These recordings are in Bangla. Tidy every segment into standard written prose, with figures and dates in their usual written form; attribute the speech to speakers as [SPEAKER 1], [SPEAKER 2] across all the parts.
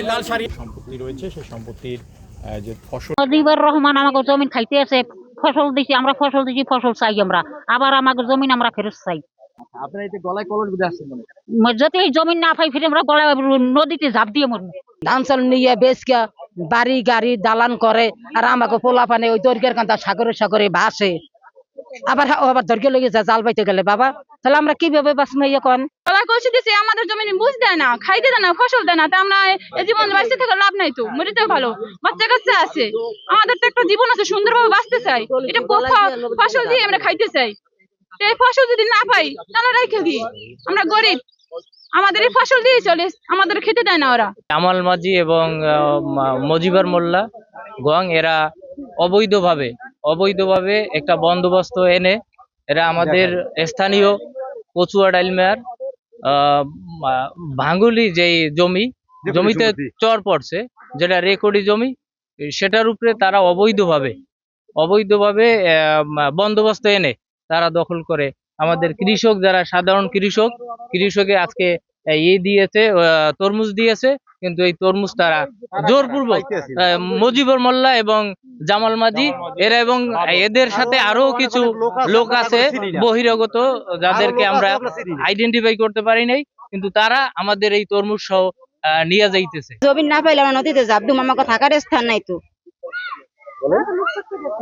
[SPEAKER 1] লাল শাড়ি সম্পত্তি রয়েছে, সেই সম্পত্তির যে ফসল
[SPEAKER 2] মুজিবুর রহমান আমাকে জমিন খাইতে আছে, ফসল দিছি আমরা, ফসল দিছি, ফসল চাই আমরা, আবার আমাকে জমিন আমরা ফেরত চাই।
[SPEAKER 3] আপনারা এই যে গলায় কলস বেঁধে আসছেন মানে
[SPEAKER 2] যদি এই জমিন না পাই ফিরে আমরা গলায় নদীতে ঝাঁপ দিয়ে মরবো।
[SPEAKER 4] ধান চাল নিয়ে বেচকে বাড়ি গাড়ি দালান করে, আর আমাকে পোলা পানে ওই দৈর্ঘ্যের কান্তা সাগরে সাগরে ভাসে, আবার দৈর্ঘ্য লেগে যায় জাল বাইতে গেলে। বাবা তাহলে আমরা কিভাবে বাঁচবো এখন?
[SPEAKER 5] গলায় কলসি দিছে, আমাদের জমি বুঝ দেয় না, খাইতে দেয় না, ফসল দেয় না, তা আমরা এই জীবন বাঁচতে থেকে লাভ নাই, তো মরিতে ভালো, বাচ্চা কাচ্চা আছে, আমাদের তো একটা জীবন আছে, সুন্দরভাবে বাঁচতে চাই, এটা ফসল দিয়ে আমরা খাইতে চাই। এই ফসল যদি না পাই তাহলে রেখে দিই, আমরা গরিব, আমাদের এই ফসল দিয়ে চলে, আমাদের খেতে দেয় না ওরা।
[SPEAKER 6] জামাল মাঝি এবং মজিবর মোল্লা গং এরা অবৈধভাবে একটা বন্দোবস্ত এনে এরা আমাদের স্থানীয় কচুয়া ডাইলমেয়ার ভাঙ্গুলি যেই জমিতে চর পড়ছে, যেটা রেকর্ডি জমি, সেটার উপরে তারা অবৈধভাবে বন্দোবস্ত এনে তারা দখল করে। আমাদের কৃষক যারা সাধারণ কৃষকে আজকে দিয়েছে, তরমুজ দিয়েছে, কিন্তু এই তরমুজ তারা জোরপূর্বক মজিবুর মোল্লা এবং জামাল মাঝি এরা এবং এদের সাথে আরো কিছু লোক আছে বহিরাগত, যাদেরকে আমরা আইডেন্টিফাই করতে পারি নাই, কিন্তু তারা আমাদের এই তরমুজ সহ নিয়ে যাইতেছে।
[SPEAKER 4] জমিন না পাইলে আমরা নদীতে ঝাঁপ দিব, আমাকে থাকার স্থান নাই তো।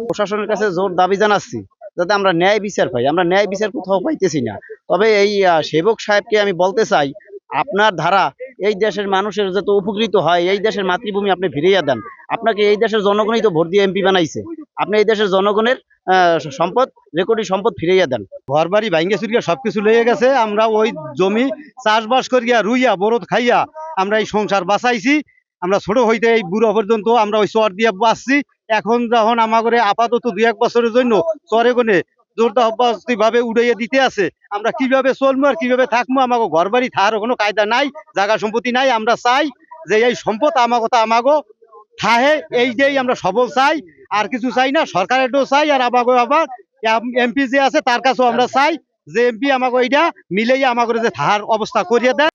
[SPEAKER 3] প্রশাসনের কাছে জোর দাবি জানাচ্ছি যাতে আমরা ন্যায় বিচার পাই। আমরা ন্যায় বিচার কোথাও পাইতেছি না। তবে এই সেবক সাহেবকে আমি বলতে চাই, আপনার ধারা এই দেশের মানুষের যত উপকৃত হয়, এই দেশের মাতৃভূমি আপনি ফিরিয়ে দেন। আপনাকে এই দেশের জনগণই তো ভোট দিয়ে এমপি বানাইছে, আপনি এই দেশের জনগণের সম্পদ, রেকর্ডি সম্পদ ফিরিয়ে দেন। ঘর বাড়ি ভাঙ্গে চুরিয়া সবকিছু লেগে গেছে, আমরা ওই জমি চাষবাস করিয়া রুইয়া বরদ খাইয়া আমরা এই সংসার বাঁচাইছি। আমরা ছোট হইতে এই বুড়ো পর্যন্ত আমরা ওই চর দিয়ে বাঁচছি। এখন যখন আমাদের আপাতত 2-1 বছরের জন্য চরে গনে জোরদাস্তি ভাবে উড়াইয়া দিতে আছে, আমরা কিভাবে চলবো আর কিভাবে থাকবো? আমাকে ঘর বাড়ি থাকার কোনো কায়দা নাই, জায়গা সম্পত্তি নাই। আমরা চাই যে এই সম্পদ আমাকে থাহে, এই যেই আমরা সবল চাই, আর কিছু চাই না। সরকারেরও চাই, আর আমাকে আবার এমপি যে আছে তার কাছেও আমরা চাই যে এমপি আমাকে এইটা মিলেই আমাকে যে থাকার অবস্থা করিয়ে দেয়।